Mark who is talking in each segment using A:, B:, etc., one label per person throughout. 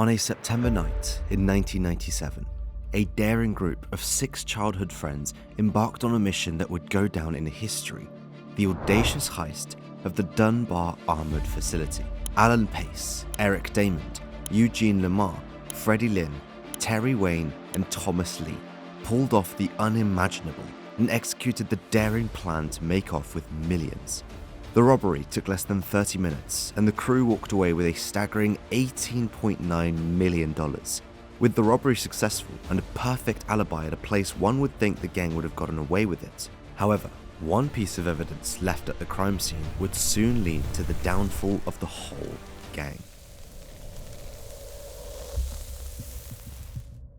A: On a September night in 1997, a daring group of 6 childhood friends embarked on a mission that would go down in history, the audacious heist of the Dunbar armored facility. Alan Pace, Eric Damon, Eugene Lamar, Freddie Lynn, Terry Wayne, and Thomas Lee pulled off the unimaginable and executed the daring plan to make off with millions. The robbery took less than 30 minutes, and the crew walked away with a staggering $18.9 million. With the robbery successful and a perfect alibi at a place one would think the gang would have gotten away with it. However, one piece of evidence left at the crime scene would soon lead to the downfall of the whole gang.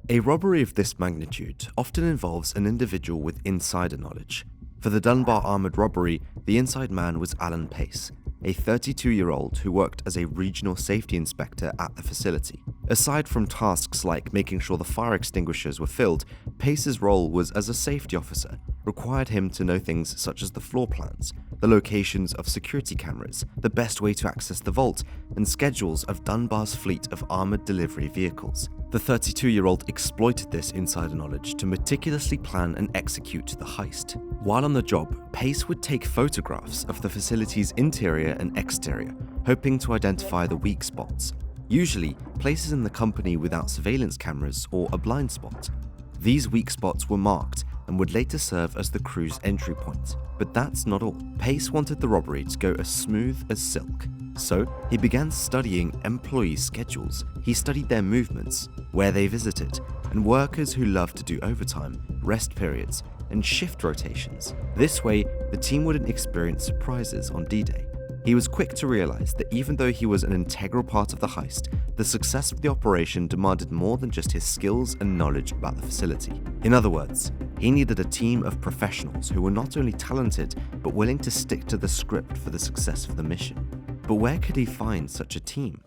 A: A robbery of this magnitude often involves an individual with insider knowledge. For the Dunbar armored robbery, the inside man was Alan Pace, a 32-year-old who worked as a regional safety inspector at the facility. Aside from tasks like making sure the fire extinguishers were filled, Pace's role was as a safety officer, required him to know things such as the floor plans, the locations of security cameras, the best way to access the vault, and schedules of Dunbar's fleet of armored delivery vehicles. The 32-year-old exploited this insider knowledge to meticulously plan and execute the heist. While on the job, Pace would take photographs of the facility's interior and exterior, hoping to identify the weak spots, usually places in the company without surveillance cameras or a blind spot. These weak spots were marked and would later serve as the crew's entry point. But that's not all. Pace wanted the robbery to go as smooth as silk. So he began studying employee schedules. He studied their movements, where they visited, and workers who loved to do overtime, rest periods, and shift rotations. This way, the team wouldn't experience surprises on D-Day. He was quick to realize that even though he was an integral part of the heist, the success of the operation demanded more than just his skills and knowledge about the facility. In other words, he needed a team of professionals who were not only talented, but willing to stick to the script for the success of the mission. But where could he find such a team?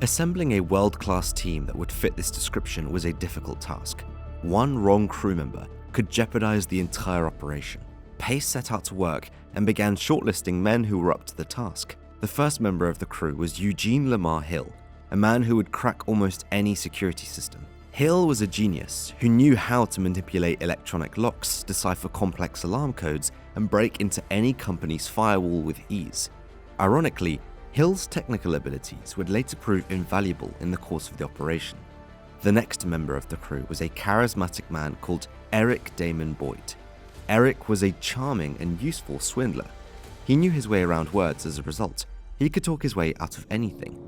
A: Assembling a world-class team that would fit this description was a difficult task. One wrong crew member could jeopardize the entire operation. Pace set out to work and began shortlisting men who were up to the task. The first member of the crew was Eugene Lamar Hill, a man who would crack almost any security system. Hill was a genius who knew how to manipulate electronic locks, decipher complex alarm codes, and break into any company's firewall with ease. Ironically, Hill's technical abilities would later prove invaluable in the course of the operation. The next member of the crew was a charismatic man called Eric Damon Boyd. Eric was a charming and useful swindler. He knew his way around words as a result. He could talk his way out of anything.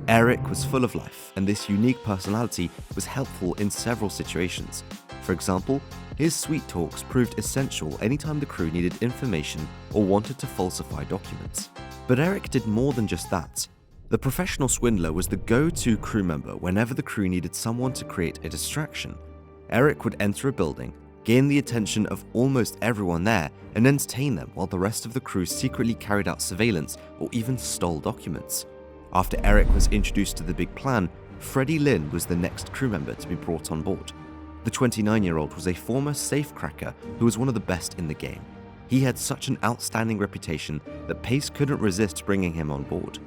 A: Eric was full of life, and this unique personality was helpful in several situations. For example, his sweet talks proved essential anytime the crew needed information or wanted to falsify documents. But Eric did more than just that. The professional swindler was the go-to crew member whenever the crew needed someone to create a distraction. Eric would enter a building, gain the attention of almost everyone there, and entertain them while the rest of the crew secretly carried out surveillance or even stole documents. After Eric was introduced to the big plan, Freddie Lynn was the next crew member to be brought on board. The 29-year-old was a former safecracker who was one of the best in the game. He had such an outstanding reputation that Pace couldn't resist bringing him on board.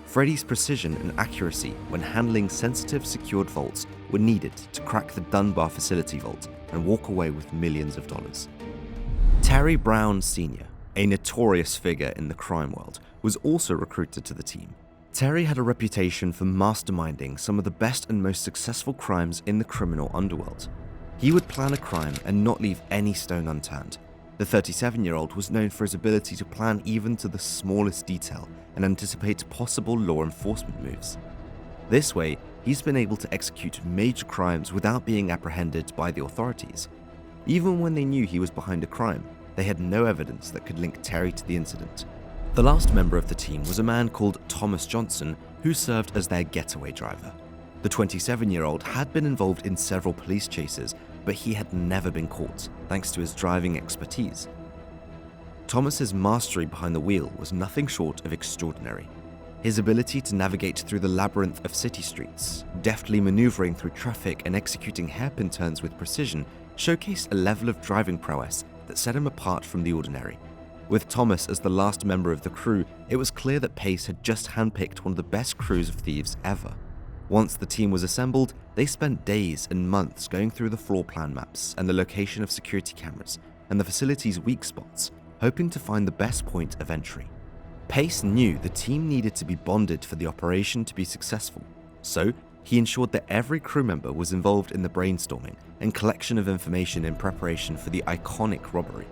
A: Freddie's precision and accuracy when handling sensitive secured vaults were needed to crack the Dunbar facility vault and walk away with millions of dollars. Terry Brown Sr., a notorious figure in the crime world, was also recruited to the team. Terry had a reputation for masterminding some of the best and most successful crimes in the criminal underworld. He would plan a crime and not leave any stone unturned. The 37-year-old was known for his ability to plan even to the smallest detail and anticipate possible law enforcement moves. This way, he's been able to execute major crimes without being apprehended by the authorities. Even when they knew he was behind a crime, they had no evidence that could link Terry to the incident. The last member of the team was a man called Thomas Johnson, who served as their getaway driver. The 27-year-old had been involved in several police chases, but he had never been caught, thanks to his driving expertise. Thomas's mastery behind the wheel was nothing short of extraordinary. His ability to navigate through the labyrinth of city streets, deftly maneuvering through traffic and executing hairpin turns with precision, showcased a level of driving prowess that set him apart from the ordinary. With Thomas as the last member of the crew, it was clear that Pace had just handpicked one of the best crews of thieves ever. Once the team was assembled, they spent days and months going through the floor plan maps and the location of security cameras and the facility's weak spots, hoping to find the best point of entry. Pace knew the team needed to be bonded for the operation to be successful, so he ensured that every crew member was involved in the brainstorming and collection of information in preparation for the iconic robbery.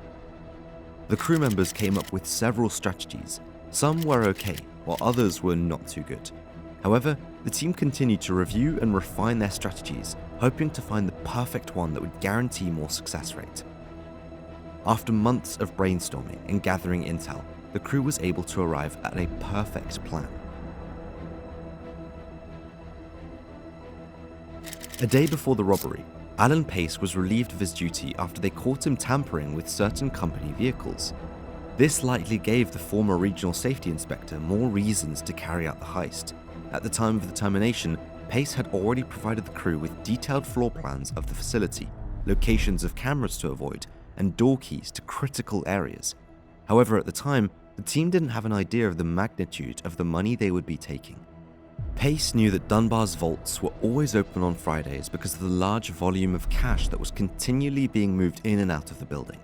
A: The crew members came up with several strategies. Some were okay, while others were not too good. However, the team continued to review and refine their strategies, hoping to find the perfect one that would guarantee more success rate. After months of brainstorming and gathering intel, the crew was able to arrive at a perfect plan. A day before the robbery, Alan Pace was relieved of his duty after they caught him tampering with certain company vehicles. This likely gave the former regional safety inspector more reasons to carry out the heist. At the time of the termination, Pace had already provided the crew with detailed floor plans of the facility, locations of cameras to avoid, and door keys to critical areas. However, at the time, the team didn't have an idea of the magnitude of the money they would be taking. Pace knew that Dunbar's vaults were always open on Fridays because of the large volume of cash that was continually being moved in and out of the building.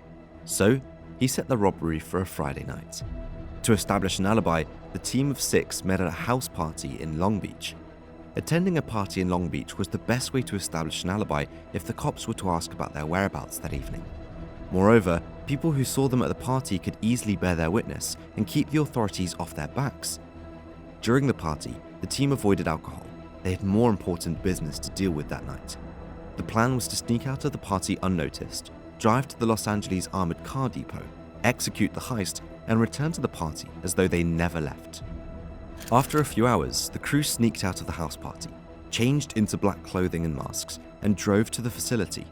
A: So, he set the robbery for a Friday night. To establish an alibi, the team of 6 met at a house party in Long Beach. Attending a party in Long Beach was the best way to establish an alibi if the cops were to ask about their whereabouts that evening. Moreover, people who saw them at the party could easily bear their witness and keep the authorities off their backs. During the party, the team avoided alcohol. They had more important business to deal with that night. The plan was to sneak out of the party unnoticed, drive to the Los Angeles armored car depot, execute the heist, and return to the party as though they never left. After a few hours, the crew sneaked out of the house party, changed into black clothing and masks, and drove to the facility.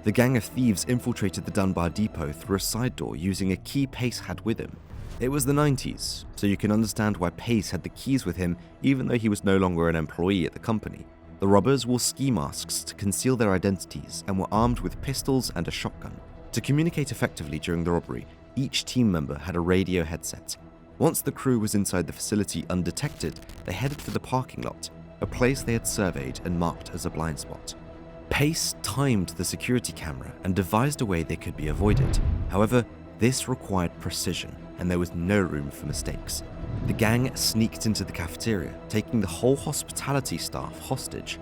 A: The gang of thieves infiltrated the Dunbar depot through a side door using a key Pace had with him. It was the 90s, so you can understand why Pace had the keys with him even though he was no longer an employee at the company. The robbers wore ski masks to conceal their identities and were armed with pistols and a shotgun. To communicate effectively during the robbery, each team member had a radio headset. Once the crew was inside the facility undetected, they headed for the parking lot, a place they had surveyed and marked as a blind spot. Pace timed the security camera and devised a way they could be avoided. However, this required precision, and there was no room for mistakes. The gang sneaked into the cafeteria, taking the whole hospitality staff hostage.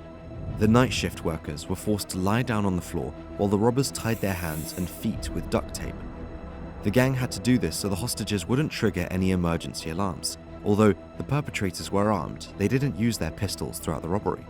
A: The night shift workers were forced to lie down on the floor while the robbers tied their hands and feet with duct tape. The gang had to do this so the hostages wouldn't trigger any emergency alarms. Although the perpetrators were armed, they didn't use their pistols throughout the robbery.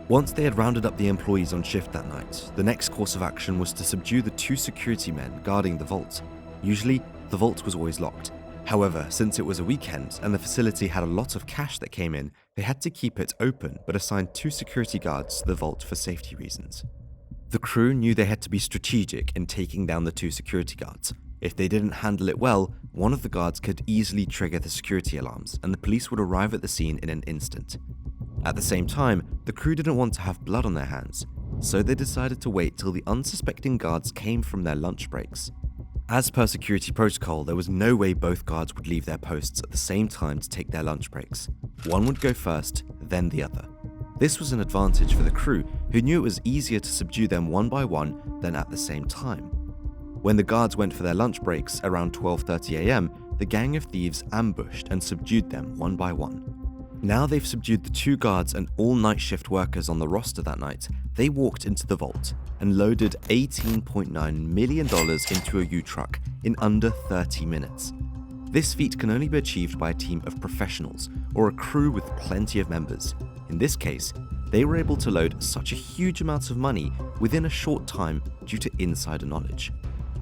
A: Once they had rounded up the employees on shift that night, the next course of action was to subdue the 2 security men guarding the vault. Usually, the vault was always locked. However, since it was a weekend and the facility had a lot of cash that came in, they had to keep it open but assigned 2 security guards to the vault for safety reasons. The crew knew they had to be strategic in taking down the 2 security guards. If they didn't handle it well, one of the guards could easily trigger the security alarms and the police would arrive at the scene in an instant. At the same time, the crew didn't want to have blood on their hands, so they decided to wait till the unsuspecting guards came from their lunch breaks. As per security protocol, there was no way both guards would leave their posts at the same time to take their lunch breaks. One would go first, then the other. This was an advantage for the crew, who knew it was easier to subdue them one by one than at the same time. When the guards went for their lunch breaks around 12:30 AM, the gang of thieves ambushed and subdued them one by one. Now they've subdued the 2 guards and all night shift workers on the roster that night, they walked into the vault and loaded $18.9 million into a U-truck in under 30 minutes. This feat can only be achieved by a team of professionals or a crew with plenty of members. In this case, they were able to load such a huge amount of money within a short time due to insider knowledge.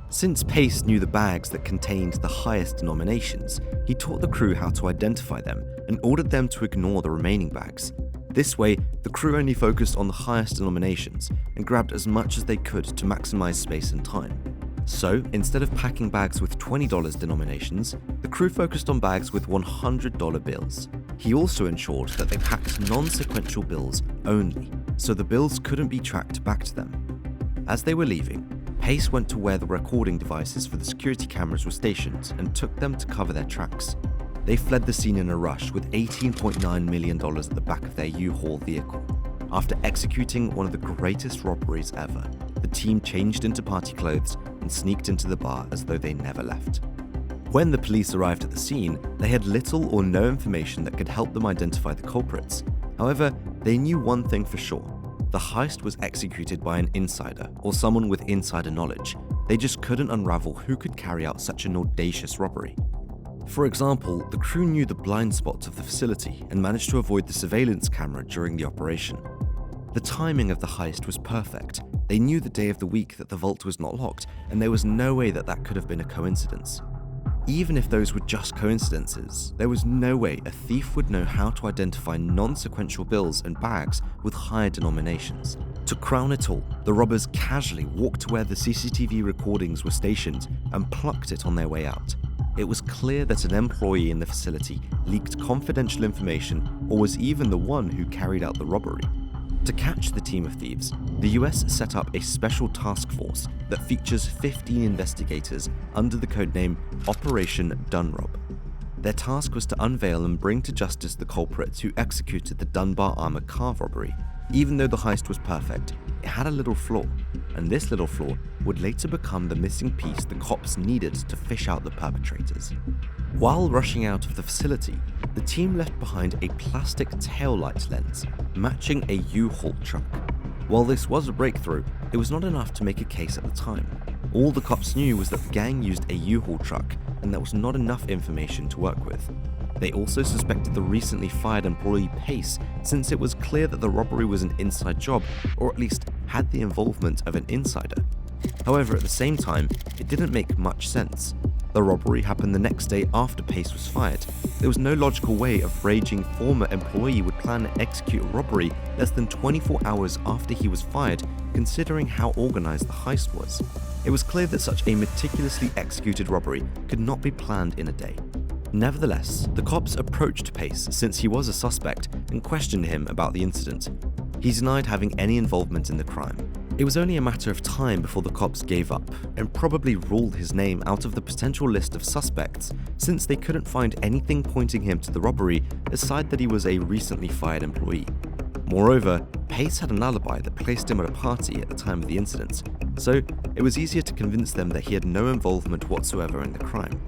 A: Since Pace knew the bags that contained the highest denominations, he taught the crew how to identify them and ordered them to ignore the remaining bags. This way, the crew only focused on the highest denominations and grabbed as much as they could to maximize space and time. So, instead of packing bags with $20 denominations, the crew focused on bags with $100 bills. He also ensured that they packed non-sequential bills only, so the bills couldn't be tracked back to them. As they were leaving, Pace went to where the recording devices for the security cameras were stationed and took them to cover their tracks. They fled the scene in a rush with $18.9 million at the back of their U-Haul vehicle. After executing one of the greatest robberies ever, the team changed into party clothes and sneaked into the bar as though they never left. When the police arrived at the scene, they had little or no information that could help them identify the culprits. However, they knew one thing for sure. The heist was executed by an insider or someone with insider knowledge. They just couldn't unravel who could carry out such an audacious robbery. For example, the crew knew the blind spots of the facility and managed to avoid the surveillance camera during the operation. The timing of the heist was perfect. They knew the day of the week that the vault was not locked, and there was no way that that could have been a coincidence. Even if those were just coincidences, there was no way a thief would know how to identify non-sequential bills and bags with higher denominations. To crown it all, the robbers casually walked to where the CCTV recordings were stationed and plucked it on their way out. It was clear that an employee in the facility leaked confidential information or was even the one who carried out the robbery. To catch the team of thieves, the US set up a special task force that features 15 investigators under the codename Operation Dunbar. Their task was to unveil and bring to justice the culprits who executed the Dunbar armored car robbery. Even though the heist was perfect, it had a little flaw, and this little flaw would later become the missing piece the cops needed to fish out the perpetrators. While rushing out of the facility, the team left behind a plastic taillight lens matching a U-Haul truck. While this was a breakthrough, it was not enough to make a case at the time. All the cops knew was that the gang used a U-Haul truck, and that was not enough information to work with. They also suspected the recently fired employee Pace, since it was clear that the robbery was an inside job, or at least had the involvement of an insider. However, at the same time, it didn't make much sense. The robbery happened the next day after Pace was fired. There was no logical way a raging former employee would plan and execute a robbery less than 24 hours after he was fired, considering how organized the heist was. It was clear that such a meticulously executed robbery could not be planned in a day. Nevertheless, the cops approached Pace since he was a suspect and questioned him about the incident. He denied having any involvement in the crime. It was only a matter of time before the cops gave up and probably ruled his name out of the potential list of suspects, since they couldn't find anything pointing him to the robbery aside that he was a recently fired employee. Moreover, Pace had an alibi that placed him at a party at the time of the incident, so it was easier to convince them that he had no involvement whatsoever in the crime.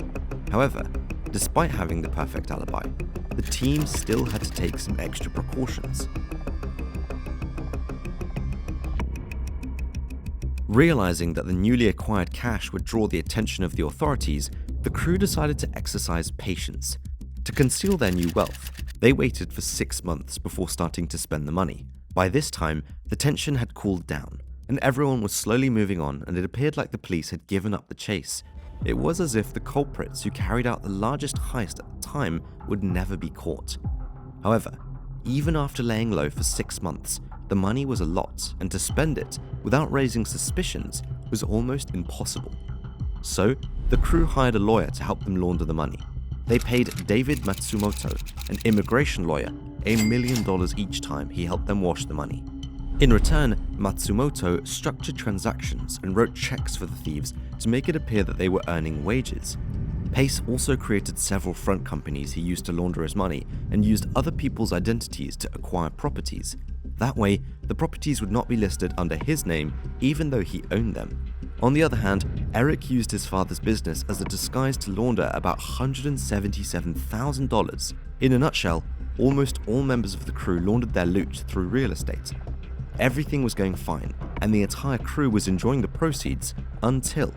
A: However, despite having the perfect alibi, the team still had to take some extra precautions. Realizing that the newly acquired cash would draw the attention of the authorities, the crew decided to exercise patience. To conceal their new wealth, they waited for 6 months before starting to spend the money. By this time, the tension had cooled down, and everyone was slowly moving on, and it appeared like the police had given up the chase. It was as if the culprits who carried out the largest heist at the time would never be caught. However, even after laying low for 6 months, the money was a lot, and to spend it without raising suspicions was almost impossible. So, the crew hired a lawyer to help them launder the money. They paid David Matsumoto, an immigration lawyer, $1 million each time he helped them wash the money. In return, Matsumoto structured transactions and wrote checks for the thieves to make it appear that they were earning wages. Pace also created several front companies he used to launder his money and used other people's identities to acquire properties. That way, the properties would not be listed under his name even though he owned them. On the other hand, Eric used his father's business as a disguise to launder about $177,000. In a nutshell, almost all members of the crew laundered their loot through real estate. Everything was going fine, and the entire crew was enjoying the proceeds until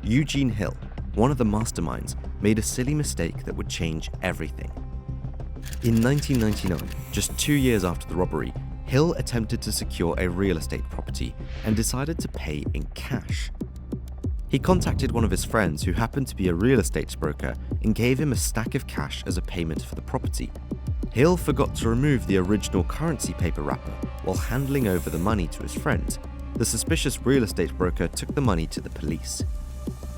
A: Eugene Hill, one of the masterminds, made a silly mistake that would change everything. In 1999, just 2 years after the robbery, Hill attempted to secure a real estate property and decided to pay in cash. He contacted one of his friends who happened to be a real estate broker and gave him a stack of cash as a payment for the property. Hill forgot to remove the original currency paper wrapper while handing over the money to his friend. The suspicious real estate broker took the money to the police.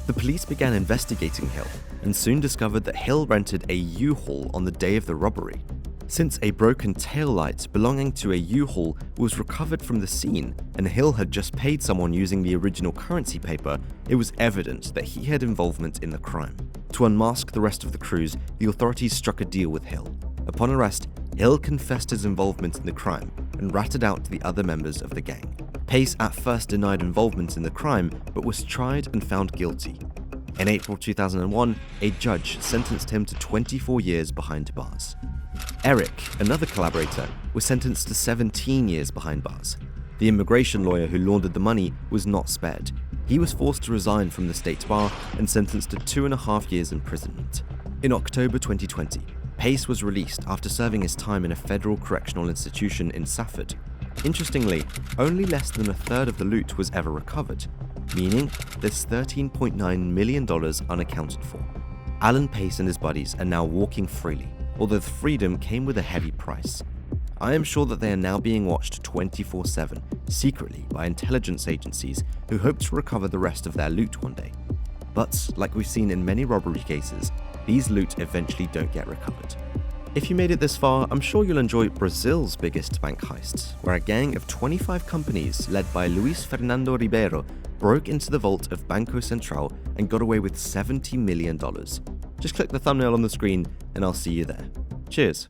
A: The police began investigating Hill and soon discovered that Hill rented a U-Haul on the day of the robbery. Since a broken taillight belonging to a U-Haul was recovered from the scene and Hill had just paid someone using the original currency paper, it was evident that he had involvement in the crime. To unmask the rest of the crews, the authorities struck a deal with Hill. Upon arrest, Hill confessed his involvement in the crime and ratted out the other members of the gang. Pace at first denied involvement in the crime, but was tried and found guilty. In April 2001, a judge sentenced him to 24 years behind bars. Eric, another collaborator, was sentenced to 17 years behind bars. The immigration lawyer who laundered the money was not spared. He was forced to resign from the state bar and sentenced to 2.5 years imprisonment. In October 2020, Pace was released after serving his time in a federal correctional institution in Safford. Interestingly, only less than a third of the loot was ever recovered, meaning there's $13.9 million unaccounted for. Alan Pace and his buddies are now walking freely, although the freedom came with a heavy price. I am sure that they are now being watched 24/7, secretly by intelligence agencies who hope to recover the rest of their loot one day. But, like we've seen in many robbery cases, these loot eventually don't get recovered. If you made it this far, I'm sure you'll enjoy Brazil's biggest bank heist, where a gang of 25 companies led by Luis Fernando Ribeiro broke into the vault of Banco Central and got away with $70 million. Just click the thumbnail on the screen and I'll see you there. Cheers.